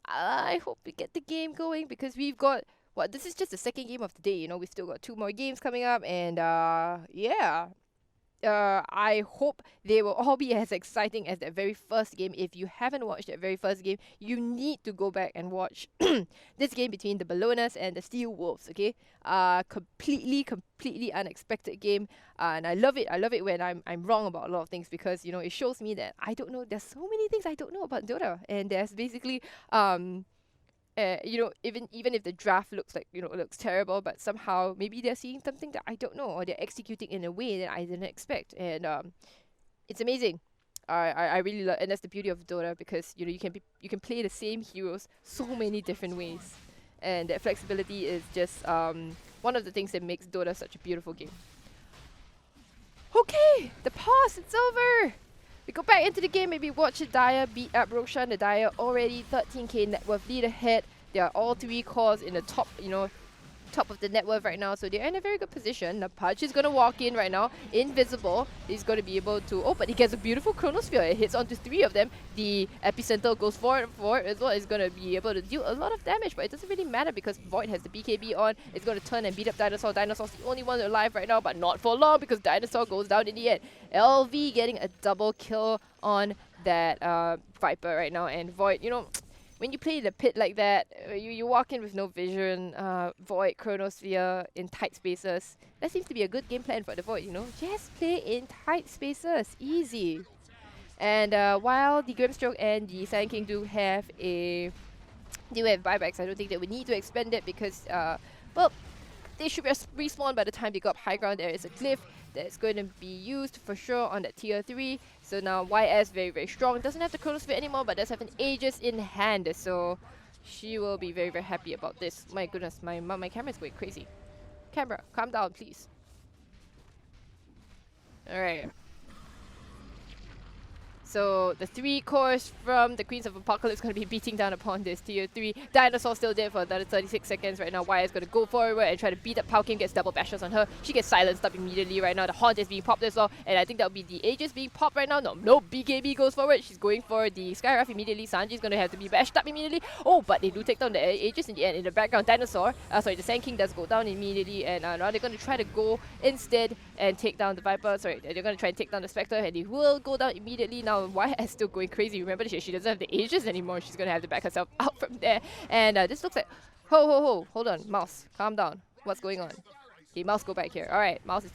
I hope we get the game going, because we've got, this is just the second game of the day, we still got 2 more games coming up, and yeah. I hope they will all be as exciting as that very first game. If you haven't watched that very first game, you need to go back and watch this game between the Ballonas and the Steel Wolves, okay? Completely unexpected game, and I love it. I love it when I'm wrong about a lot of things, because it shows me that I don't know. There's so many things I don't know about Dota, and there's basically even if the draft looks like, looks terrible, but somehow maybe they're seeing something that I don't know, or they're executing in a way that I didn't expect, and it's amazing. I really love, and that's the beauty of Dota, because you can play the same heroes so many different ways, and that flexibility is just one of the things that makes Dota such a beautiful game. Okay, the pause, it's over. We go back into the game, maybe watch the Daya beat up Roshan. The Daya already 13k net worth lead ahead. They are all 3 cores in the top, top of the network right now, so they're in a very good position. The Pudge is going to walk in right now, invisible. He's going to be able to, oh, but he gets a beautiful Chronosphere. It hits onto 3 of them. The Epicenter goes forward as well. It's going to be able to deal a lot of damage, but it doesn't really matter because Void has the BKB on. It's going to turn and beat up Dinosaur. Dinosaur's the only one alive right now, but not for long because Dinosaur goes down in the end. LV getting a double kill on that Viper right now, and Void, you know, when you play the pit like that, you walk in with no vision, Void, Chronosphere in tight spaces. That seems to be a good game plan for the Void, you know? Just play in tight spaces, easy. And while the Grimstroke and the Sand King do have buybacks, I don't think that we need to expend it because, well, they should respawn by the time they go up high ground. There is a glyph that's going to be used for sure on that tier 3. So now YS very, very strong. Doesn't have the Chronosphere anymore, but does have an Aegis in hand. So she will be very, very happy about this. My goodness, my camera is going crazy. Camera, calm down, please. Alright. So the 3 cores from the Queens of Apocalypse going to be beating down upon this tier 3. Dinosaur still there for another 36 seconds right now. Wyatt's going to go forward and try to beat up Palkim, gets double bashes on her. She gets silenced up immediately right now. The Haunt is being popped as well, and I think that will be the Aegis being popped right now. No, BKB goes forward. She's going for the Skywrath immediately. Sanji's going to have to be bashed up immediately. Oh, but they do take down the Aegis in the end. In the background, Dinosaur, the Sand King does go down immediately, and now they're going to try to go instead and take down the Viper. Sorry, they're going to try and take down the Spectre, and they will go down immediately. Now, Wyatt is still going crazy. Remember, she doesn't have the Aegis anymore. She's going to have to back herself out from there. And this looks like... Hold on. Mouse, calm down. What's going on? Okay, Mouse, go back here. Alright, Mouse is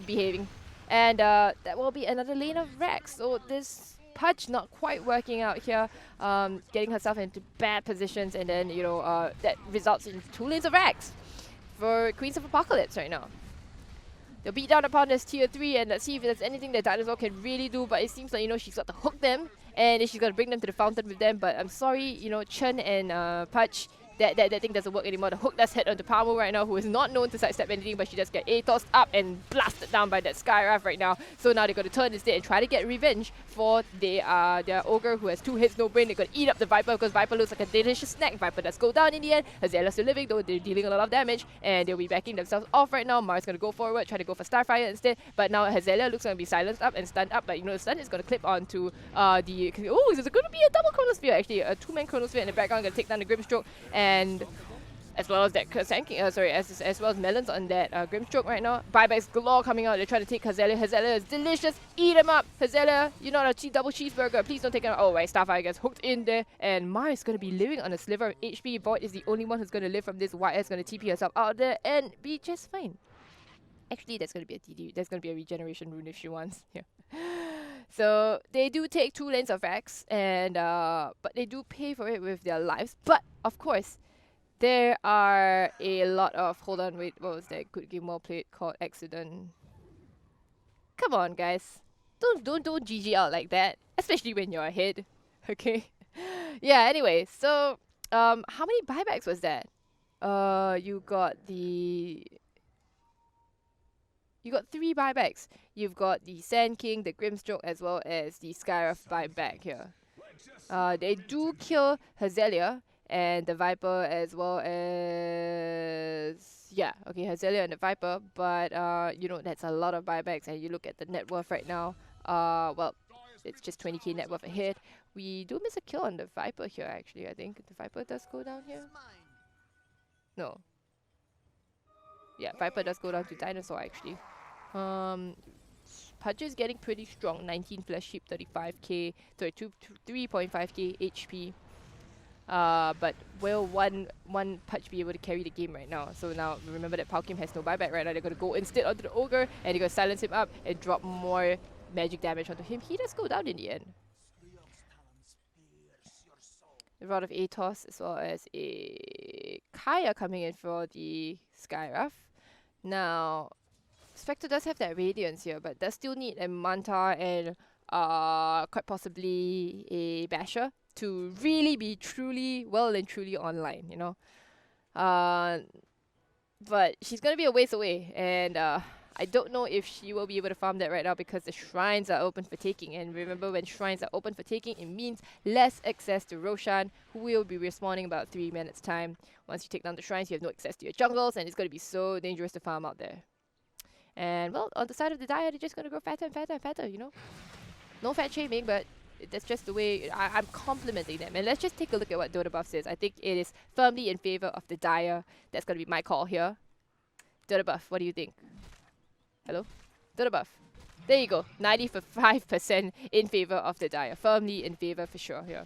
behaving. And that will be another lane of Rex. So this Pudge not quite working out here. Getting herself into bad positions. And then, you know, that results in 2 lanes of Rex for Queens of Apocalypse right now. They'll beat down upon this tier 3 and let's see if there's anything that Dinosaur can really do, but it seems like, you know, she's got to hook them and she's got to bring them to the fountain with them, but I'm sorry, you know, Chen and Pudge, that thing doesn't work anymore. The hook does hit onto Palmo right now, who is not known to sidestep anything, but she does get tossed up and blasted down by that Skywrath right now. So now they're going to turn instead and try to get revenge for their Ogre, who has 2 hits, no brain. They're going to eat up the Viper because Viper looks like a delicious snack. Viper does go down in the end. Azalea's still living, though they're dealing a lot of damage, and they'll be backing themselves off right now. Mars going to go forward, try to go for Starfire instead, but now Azalea looks like to be silenced up and stunned up, but you know, the stun is going to clip onto the... Oh, there's going to be a double Chronosphere actually. A 2-man Chronosphere in the background, going to take down the Grimstroke, and as well as that Sand King, as well as Melons on that Grimstroke right now. Buybacks galore coming out. They're trying to take Azalea. Azalea is delicious. Eat him up. Azalea, you're not a double cheeseburger. Please don't take him out. Oh, right. Starfire gets hooked in there. And Mars is going to be living on a sliver of HP. Void is the only one who's going to live from this. YS is going to TP herself out there and be just fine. Actually, that's going to be a TD. That's going to be a regeneration rune if she wants. Yeah. So they do take 2 lanes of X, and but they do pay for it with their lives. But of course, there are a lot of... Hold on, wait, what was that good game well played called Accident? Come on, guys. Don't GG out like that. Especially when you're ahead. Okay? Yeah, anyway, so how many buybacks was that? You got 3 buybacks. You've got the Sand King, the Grimstroke, as well as the Skywrath buyback here. They do kill Azalea and the Viper, as well as... Yeah, okay, Azalea and the Viper, but you know, that's a lot of buybacks, and you look at the net worth right now, well, it's just 20k net worth ahead. We do miss a kill on the Viper here, actually. I think the Viper does go down here. No. Yeah, Viper does go down to Dinosaur, actually. Pudge is getting pretty strong. 19 flesh sheep, 35k, sorry, 3.5k HP. But will one Pudge be able to carry the game right now? So now remember that Palkim has no buyback right now. They're gonna go instead onto the Ogre, and they're gonna silence him up and drop more magic damage onto him. He does go down in the end. A lot of Atos, as well as a Kaya coming in for the Skywrath. Now, Spectre does have that Radiance here, but does still need a Manta and quite possibly a Basher to really be truly, well and truly online, you know. But she's gonna be a ways away, and I don't know if she will be able to farm that right now because the shrines are open for taking. And remember, when shrines are open for taking, it means less access to Roshan, who will be respawning about 3 minutes time. Once you take down the shrines, you have no access to your jungles, and it's going to be so dangerous to farm out there. And well, on the side of the Dire, they're just going to grow fatter and fatter and fatter, you know? No fat shaming, but that's just the way I'm complimenting them. And let's just take a look at what Dota Buff says. I think it is firmly in favor of the Dire. That's going to be my call here. Dota Buff, what do you think? Hello? Dota Buff. There you go. 95% in favor of the Dire. Firmly in favor for sure here.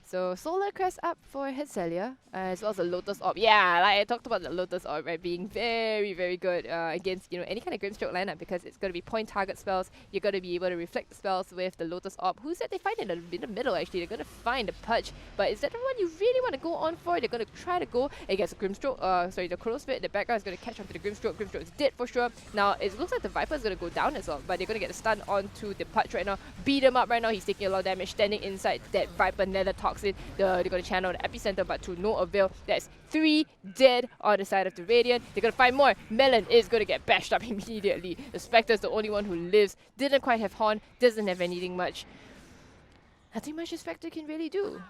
So Solar Crest up for Hezelia, as well as the Lotus Orb. Yeah, like I talked about the Lotus Orb, right, being very, very good against, you know, any kind of Grimstroke lineup, because it's going to be point target spells. You're going to be able to reflect the spells with the Lotus Orb. Who said they find it in the middle, actually? They're going to find a Pudge, but is that the one you really want to go on for? They're going to try to go against the Grimstroke, sorry, the Chronosphere in the background is going to catch onto the Grimstroke. Grimstroke is dead for sure. Now, it looks like the Viper is going to go down as well, but they're going to get a stun onto the Pudge right now. Beat him up right now. He's taking a lot of damage, standing inside that Viper Nether Toxin. They're going to channel the epicenter, but to no avail. That's 3 dead on the side of the Radiant. They're going to find more. Melon is going to get bashed up immediately. The Spectre is the only one who lives. Didn't quite have Horn. Doesn't have anything much. Nothing much the Spectre can really do.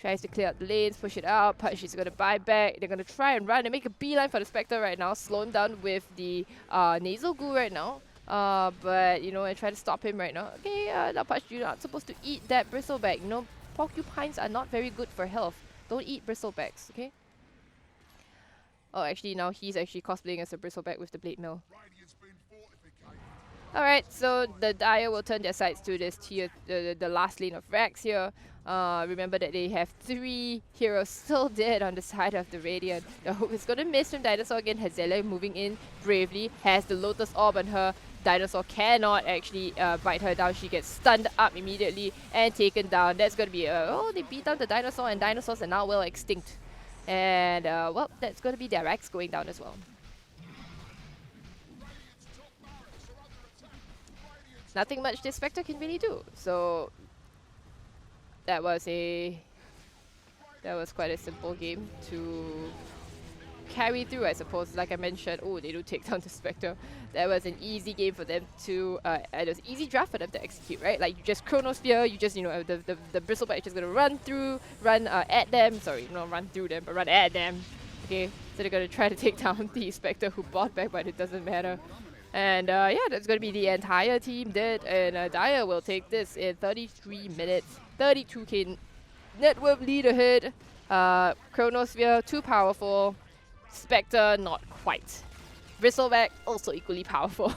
Tries to clear out the lanes, push it out. Pudge is going to buy back. They're going to try and run and make a beeline for the Spectre right now. Slow him down with the Nasal Goo right now. But, you know, I try to stop him right now. Okay, now Pudge, you're not supposed to eat that bristleback. You know, porcupines are not very good for health. Don't eat bristlebacks, okay? Oh, actually, now he's actually cosplaying as a bristleback with the blade mill. Alright, so the Dire will turn their sights to this tier, the last lane of Rax here. Remember that they have 3 heroes still dead on the side of the Radiant. The Hook is going to miss from Dinosaur again. Hezelia moving in bravely, has the Lotus Orb on her. Dinosaur cannot actually bite her down. She gets stunned up immediately and taken down. That's going to be oh, they beat down the Dinosaur, and dinosaurs are now well extinct. And well, that's going to be their Rax going down as well. Nothing much this Spectre can really do. So that was quite a simple game to carry through, I suppose. Like I mentioned, oh, they do take down the Spectre. That was an easy game for them to, it was an easy draft for them to execute, right? Like, you just Chronosphere, you just, you know, the Bristleback is just gonna run at them. Sorry, not run through them, but run at them. Okay, so they're gonna try to take down the Spectre who bought back, but it doesn't matter. And yeah, that's gonna be the entire team dead, and Dire will take this in 33 minutes. 32k net worth lead ahead. Chronosphere, too powerful. Spectre, not quite. Bristleback, also equally powerful.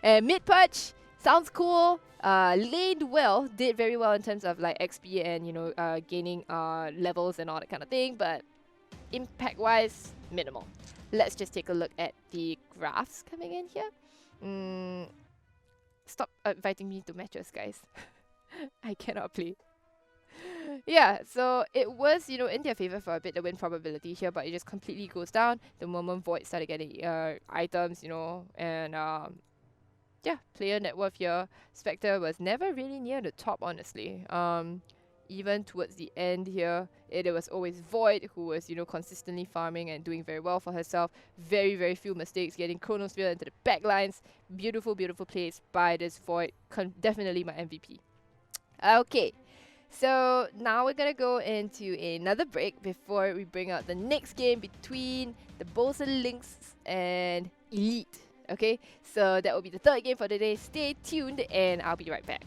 And mid Pudge, sounds cool. Laid well, did very well in terms of like XP and, you know, gaining levels and all that kind of thing, but impact-wise, minimal. Let's just take a look at the graphs coming in here. Stop inviting me to matches, guys. I cannot play. Yeah, so it was, you know, in their favor for a bit, the win probability here, but it just completely goes down the moment Void started getting items, you know, and yeah, player net worth here. Spectre was never really near the top, honestly. Even towards the end here, it was always Void who was, you know, consistently farming and doing very well for herself. Very, very few mistakes, getting Chronosphere into the backlines. Beautiful, beautiful plays by this Void. Definitely my MVP. Okay, so now we're gonna go into another break before we bring out the next game between the Bosun Lynx and Elite. Okay, so that will be the third game for today. Stay tuned and I'll be right back.